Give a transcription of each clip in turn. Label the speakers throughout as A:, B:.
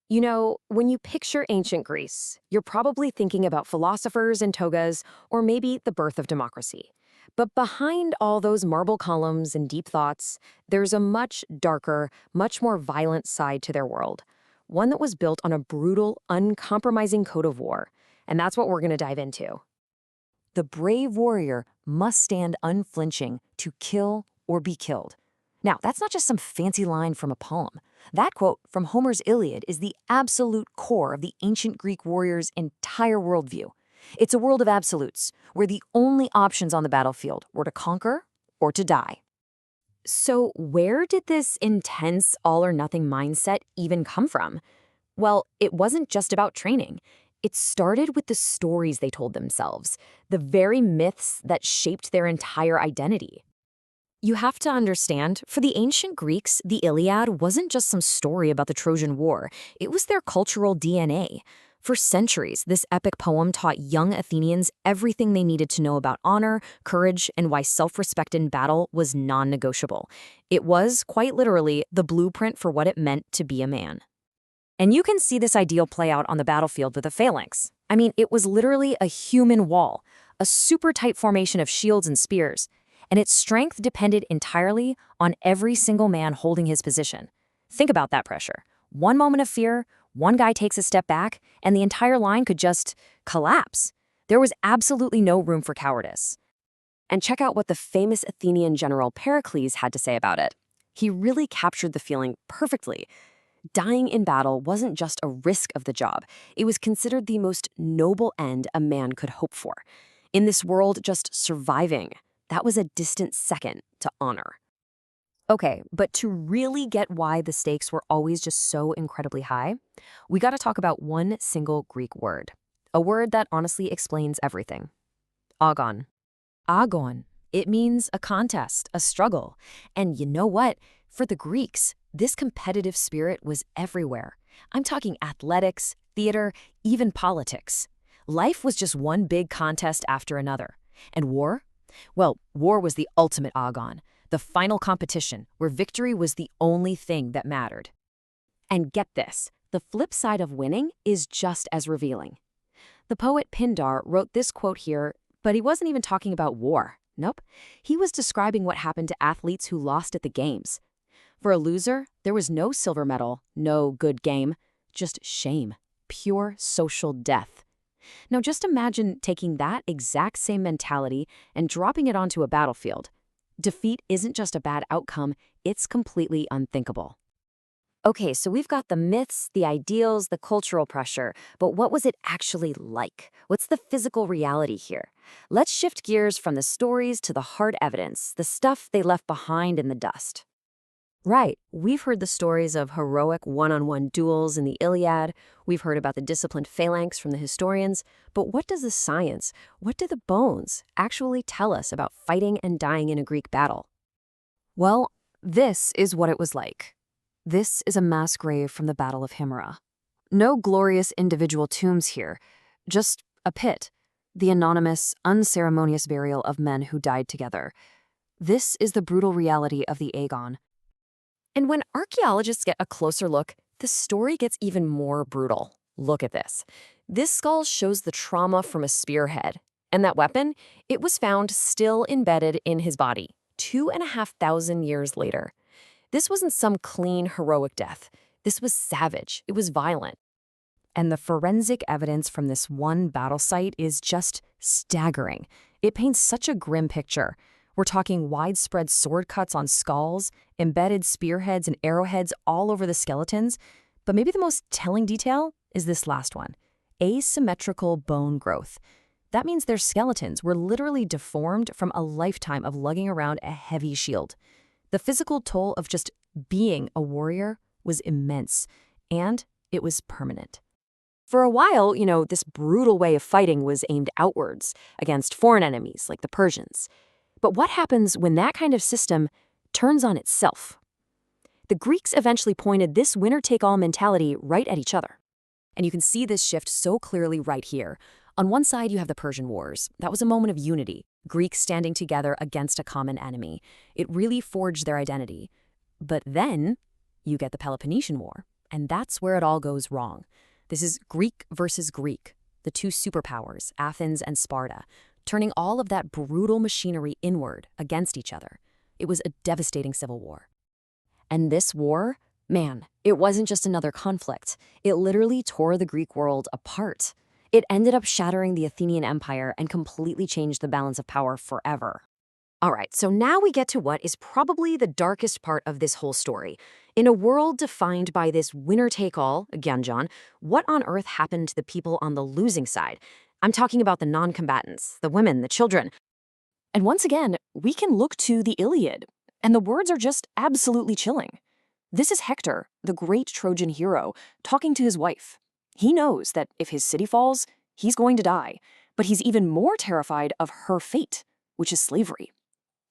A: You know, when you picture ancient Greece, you're probably thinking about philosophers and togas, or maybe the birth of democracy. But behind all those marble columns and deep thoughts, there's a much darker, much more violent side to their world. One that was built on a brutal, uncompromising code of war. And that's what we're going to dive into. The brave warrior must stand unflinching to kill or be killed. Now, that's not just some fancy line from a poem. That quote from Homer's Iliad is the absolute core of the ancient Greek warrior's entire worldview. It's a world of absolutes, where the only options on the battlefield were to conquer or to die. So, where did this intense all-or-nothing mindset even come from? Well, it wasn't just about training. It started with the stories they told themselves, the very myths that shaped their entire identity. You have to understand, for the ancient Greeks, the Iliad wasn't just some story about the Trojan War. It was their cultural DNA. For centuries, this epic poem taught young Athenians everything they needed to know about honor, courage, and why self-respect in battle was non-negotiable. It was, quite literally, the blueprint for what it meant to be a man. And you can see this ideal play out on the battlefield with a phalanx. I mean, it was literally a human wall, a super tight formation of shields and spears, and its strength depended entirely on every single man holding his position. Think about that pressure. One moment of fear, one guy takes a step back, and the entire line could just collapse. There was absolutely no room for cowardice. And check out what the famous Athenian general Pericles had to say about it. He really captured the feeling perfectly. Dying in battle wasn't just a risk of the job. It was considered the most noble end a man could hope for. In this world, just surviving, that was a distant second to honor. Okay, but to really get why the stakes were always just so incredibly high, we got to talk about one single Greek word. A word that honestly explains everything. Agon. Agon. It means a contest, a struggle. And you know what? For the Greeks, this competitive spirit was everywhere. I'm talking athletics, theater, even politics. Life was just one big contest after another. And war? Well, war was the ultimate agon, the final competition where victory was the only thing that mattered. And get this, the flip side of winning is just as revealing. The poet Pindar wrote this quote here, but he wasn't even talking about war. Nope. He was describing what happened to athletes who lost at the games. For a loser, there was no silver medal, no good game, just shame, pure social death. Now just imagine taking that exact same mentality and dropping it onto a battlefield. Defeat isn't just a bad outcome, it's completely unthinkable. Okay, so we've got the myths, the ideals, the cultural pressure, but what was it actually like? What's the physical reality here? Let's shift gears from the stories to the hard evidence, the stuff they left behind in the dust. Right, we've heard the stories of heroic one-on-one duels in the Iliad, we've heard about the disciplined phalanx from the historians, but what does the science, what do the bones actually tell us about fighting and dying in a Greek battle? Well, this is what it was like. This is a mass grave from the Battle of Himera. No glorious individual tombs here, just a pit, the anonymous, unceremonious burial of men who died together. This is the brutal reality of the agon. And when archaeologists get a closer look, the story gets even more brutal. Look at this. This skull shows the trauma from a spearhead. And that weapon, it was found still embedded in his body, 2,500 years later. This wasn't some clean, heroic death. This was savage. It was violent. And the forensic evidence from this one battle site is just staggering. It paints such a grim picture. We're talking widespread sword cuts on skulls, embedded spearheads and arrowheads all over the skeletons. But maybe the most telling detail is this last one: asymmetrical bone growth. That means their skeletons were literally deformed from a lifetime of lugging around a heavy shield. The physical toll of just being a warrior was immense, and it was permanent. For a while, this brutal way of fighting was aimed outwards, against foreign enemies like the Persians. But what happens when that kind of system turns on itself? The Greeks eventually pointed this winner-take-all mentality right at each other. And you can see this shift so clearly right here. On one side, you have the Persian Wars. That was a moment of unity, Greeks standing together against a common enemy. It really forged their identity. But then you get the Peloponnesian War, And that's where it all goes wrong. This is Greek versus Greek, the two superpowers, Athens and Sparta, turning all of that brutal machinery inward against each other. It was a devastating civil war. And this war, man, it wasn't just another conflict. It literally tore the Greek world apart. It ended up shattering the Athenian Empire and completely changed the balance of power forever. All right, so now we get to what is probably the darkest part of this whole story. In a world defined by this winner-take-all, again, John, what on earth happened to the people on the losing side? I'm talking about the non-combatants, the women, the children. And once again, we can look to the Iliad, and the words are just absolutely chilling. This is Hector, the great Trojan hero, talking to his wife. He knows that if his city falls, he's going to die, but he's even more terrified of her fate, which is slavery.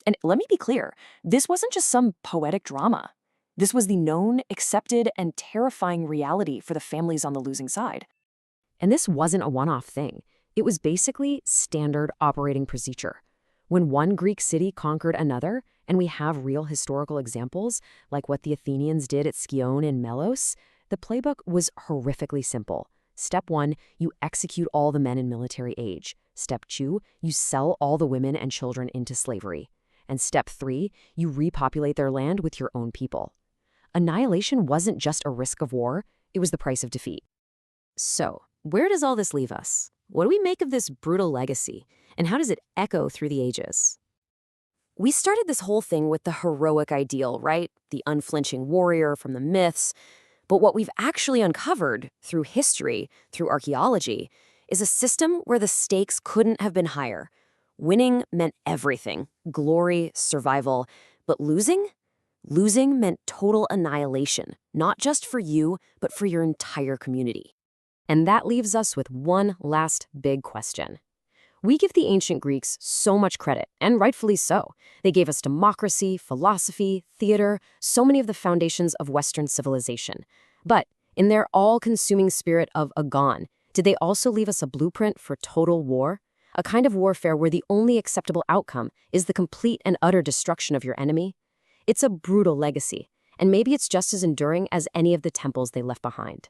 A: And let me be clear, this wasn't just some poetic drama. This was the known, accepted, and terrifying reality for the families on the losing side. And this wasn't a one-off thing. It was basically standard operating procedure. When one Greek city conquered another, and we have real historical examples, like what the Athenians did at Scione and Melos, the playbook was horrifically simple. Step 1, you execute all the men in military age. Step 2, you sell all the women and children into slavery. And step 3, you repopulate their land with your own people. Annihilation wasn't just a risk of war, it was the price of defeat. So, where does all this leave us? What do we make of this brutal legacy, and how does it echo through the ages? We started this whole thing with the heroic ideal, right? The unflinching warrior from the myths. But what we've actually uncovered through history, through archaeology, is a system where the stakes couldn't have been higher. Winning meant everything, glory, survival. But losing? Losing meant total annihilation, not just for you, but for your entire community. And that leaves us with one last big question. We give the ancient Greeks so much credit, and rightfully so. They gave us democracy, philosophy, theater, so many of the foundations of Western civilization. But in their all-consuming spirit of Agon, did they also leave us a blueprint for total war? A kind of warfare where the only acceptable outcome is the complete and utter destruction of your enemy? It's a brutal legacy, and maybe it's just as enduring as any of the temples they left behind.